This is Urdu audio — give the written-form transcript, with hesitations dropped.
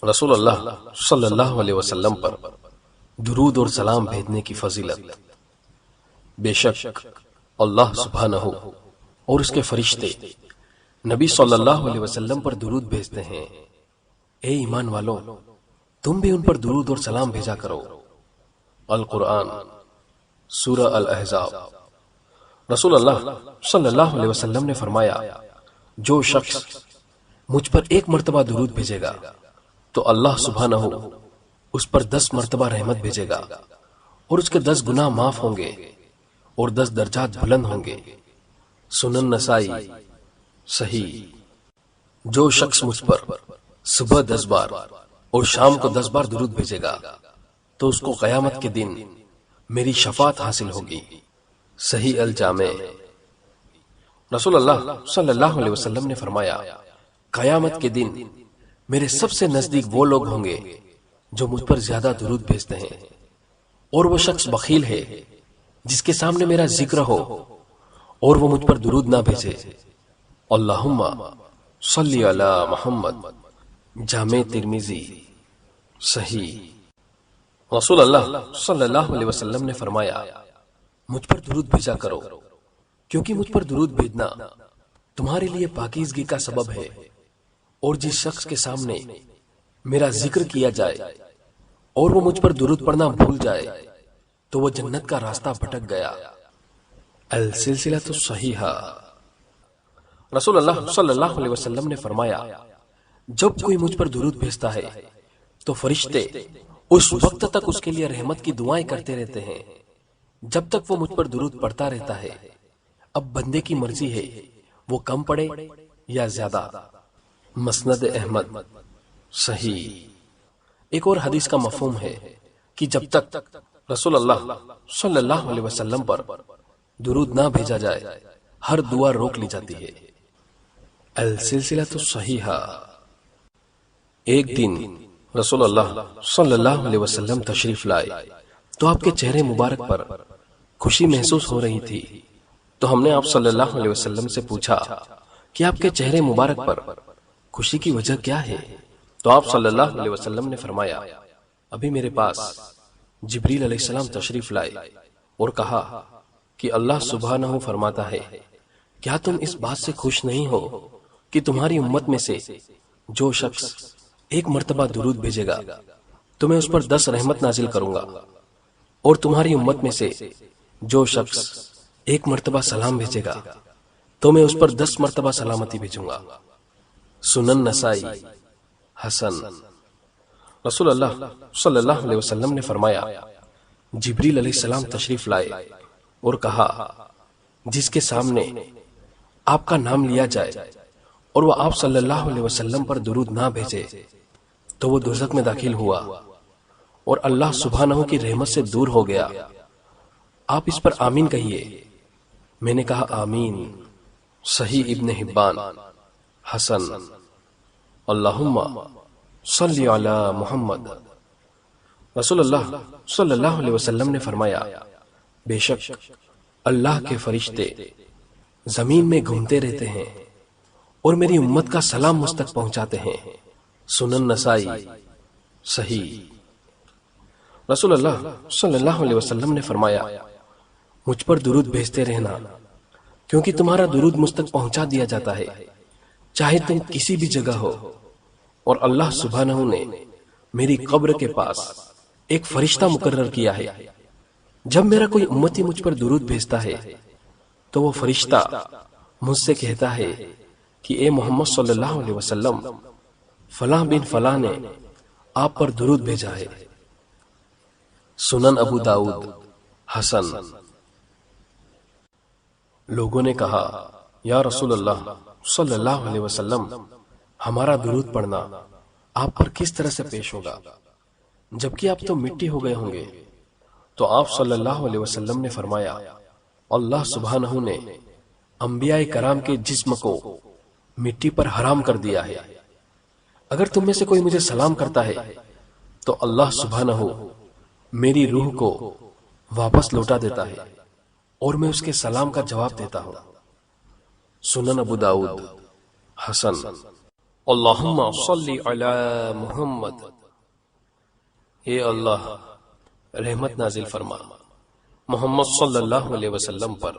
رسول اللہ صلی اللہ علیہ وسلم پر درود اور سلام بھیجنے کی فضیلت۔ بے شک اللہ سبحانہ اور اس کے فرشتے نبی صلی اللہ علیہ وسلم پر درود بھیجتے ہیں۔ اے ایمان والوں، تم بھی ان پر درود اور سلام بھیجا کرو۔ القرآن سورہ الاحزاب۔ رسول اللہ صلی اللہ علیہ وسلم نے فرمایا، جو شخص مجھ پر ایک مرتبہ درود بھیجے گا تو اللہ سبحانہ اس پر 10 مرتبہ رحمت بھیجے گا، اور اس کے 10 گناہ معاف ہوں گے اور 10 درجات بلند ہوں گے۔ سنن نسائی صحیح۔ جو شخص مجھ پر صبح 10 بار اور شام کو 10 بار درود بھیجے گا تو اس کو قیامت کے دن میری شفاعت حاصل ہوگی۔ صحیح الجامع۔ رسول اللہ صلی اللہ علیہ وسلم نے فرمایا، قیامت کے دن میرے سب سے نزدیک وہ لوگ ہوں گے جو مجھ پر زیادہ درود بھیجتے ہیں، اور وہ شخص بخیل ہے جس کے سامنے میرا ذکر ہو اور وہ مجھ پر درود نہ بھیجے۔ اللہم صلی علی محمد۔ جامع ترمذی صحیح۔ رسول اللہ صلی اللہ علیہ وسلم نے فرمایا، مجھ پر درود بھیجا کرو، کیونکہ مجھ پر درود بھیجنا تمہارے لیے پاکیزگی کا سبب ہے، اور جس شخص کے سامنے میرا ذکر کیا جائے اور وہ مجھ پر درود پڑھنا بھول جائے تو وہ جنت کا راستہ بھٹک گیا۔ السلسلۃ الصحیحہ۔ رسول اللہ صلی اللہ علیہ وسلم نے فرمایا، جب کوئی مجھ پر درود بھیجتا ہے تو فرشتے اس وقت تک اس کے لیے رحمت کی دعائیں کرتے رہتے ہیں جب تک وہ مجھ پر درود پڑھتا رہتا ہے۔ اب بندے کی مرضی ہے وہ کم پڑھے یا زیادہ۔ مسند احمد صحیح۔ ایک اور حدیث کا مفہوم ہے کہ جب تک رسول اللہ صلی اللہ علیہ وسلم پر درود نہ بھیجا جائے ہر دعا روک لی جاتی ہے۔ السلسلۃ الصحیحہ۔ ایک دن رسول اللہ صلی اللہ علیہ وسلم تشریف لائے تو آپ کے چہرے مبارک پر خوشی محسوس ہو رہی تھی، تو ہم نے آپ صلی اللہ علیہ وسلم سے پوچھا کہ آپ کے چہرے مبارک پر خوشی کی وجہ کیا ہے؟ تو آپ صلی اللہ علیہ وسلم نے فرمایا، ابھی میرے پاس جبریل علیہ السلام تشریف لائے اور کہا کہ اللہ سبحانہ فرماتا ہے، کیا تم اس بات سے خوش نہیں ہو کہ تمہاری امت میں سے جو شخص ایک مرتبہ درود بھیجے گا تو میں اس پر 10 رحمت نازل کروں گا، اور تمہاری امت میں سے جو شخص ایک مرتبہ سلام بھیجے گا تو میں اس پر 10 مرتبہ سلامتی بھیجوں گا۔ سنن نسائی حسن۔ رسول اللہ صلی اللہ علیہ وسلم نے فرمایا، جبریل علیہ السلام تشریف لائے اور کہا، جس کے سامنے آپ کا نام لیا جائے اور وہ آپ صلی اللہ علیہ وسلم پر درود نہ بھیجے تو وہ دوزخ میں داخل ہوا اور اللہ سبحانہ کی رحمت سے دور ہو گیا۔ آپ اس پر آمین کہیے۔ میں نے کہا آمین۔ صحیح ابن حبان حسن۔ اللہم صلی علی محمد۔ رسول اللہ صلی اللہ علیہ وسلم نے فرمایا، بے شک اللہ کے فرشتے زمین میں گھومتے رہتے ہیں اور میری امت کا سلام مجھ تک پہنچاتے ہیں۔ سنن نسائی صحیح۔ رسول اللہ صلی اللہ علیہ وسلم نے فرمایا، مجھ پر درود بھیجتے رہنا، کیونکہ تمہارا درود مجھ تک پہنچا دیا جاتا ہے چاہے تم کسی بھی جگہ ہو، اور اللہ سبحانہ نے میری قبر کے پاس ایک فرشتہ مقرر کیا ہے، جب میرا کوئی امتی مجھ پر درود بھیجتا ہے تو وہ فرشتہ مجھ سے کہتا ہے کہ اے محمد صلی اللہ علیہ وسلم، فلاں بن فلاں نے آپ پر درود بھیجا ہے۔ سنن ابو داؤد حسن۔ لوگوں نے کہا، یا رسول اللہ صلی اللہ علیہ وسلم، ہمارا درود پڑھنا آپ پر کس طرح سے پیش ہوگا، جبکہ آپ تو مٹی ہو گئے ہوں گے؟ تو آپ صلی اللہ علیہ وسلم نے فرمایا، اللہ سبحانہ نے انبیاء کرام کے جسم کو مٹی پر حرام کر دیا ہے۔ اگر تم میں سے کوئی مجھے سلام کرتا ہے تو اللہ سبحانہ میری روح کو واپس لوٹا دیتا ہے اور میں اس کے سلام کا جواب دیتا ہوں۔ سنن ابو داؤد حسن۔ اللہم صلی علی محمد، اے اللہ رحمت نازل فرما محمد صلی اللہ علیہ وسلم پر۔